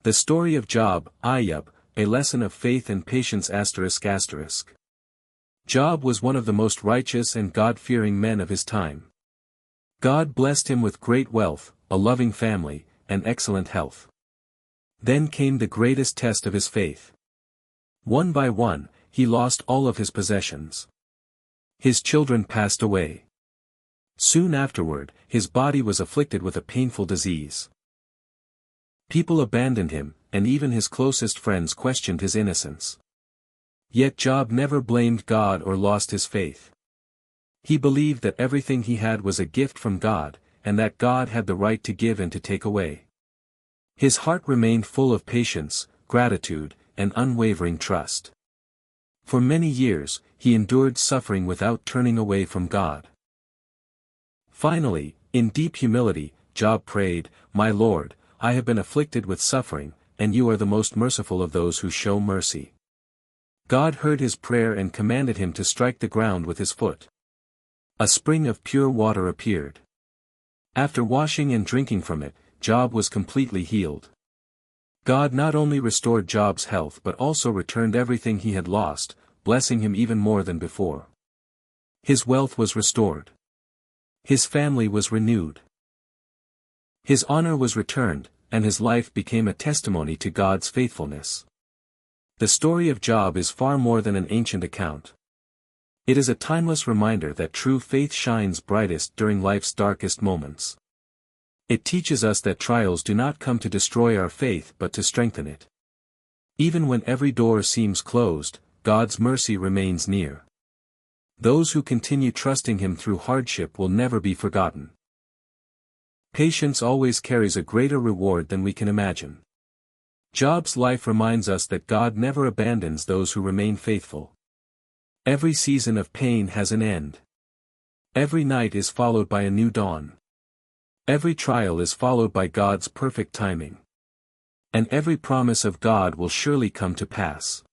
The story of Job, Ayub, a lesson of faith and patience ***. Job was one of the most righteous and God-fearing men of his time. God blessed him with great wealth, a loving family, and excellent health. Then came the greatest test of his faith. One by one, he lost all of his possessions. His children passed away. Soon afterward, his body was afflicted with a painful disease. People abandoned him, and even his closest friends questioned his innocence. Yet Job never blamed God or lost his faith. He believed that everything he had was a gift from God, and that God had the right to give and to take away. His heart remained full of patience, gratitude, and unwavering trust. For many years, he endured suffering without turning away from God. Finally, in deep humility, Job prayed, "My Lord, I have been afflicted with suffering, and you are the most merciful of those who show mercy." God heard his prayer and commanded him to strike the ground with his foot. A spring of pure water appeared. After washing and drinking from it, Job was completely healed. God not only restored Job's health but also returned everything he had lost, blessing him even more than before. His wealth was restored. His family was renewed. His honor was returned, and his life became a testimony to God's faithfulness. The story of Job is far more than an ancient account. It is a timeless reminder that true faith shines brightest during life's darkest moments. It teaches us that trials do not come to destroy our faith but to strengthen it. Even when every door seems closed, God's mercy remains near. Those who continue trusting Him through hardship will never be forgotten. Patience always carries a greater reward than we can imagine. Job's life reminds us that God never abandons those who remain faithful. Every season of pain has an end. Every night is followed by a new dawn. Every trial is followed by God's perfect timing. And every promise of God will surely come to pass.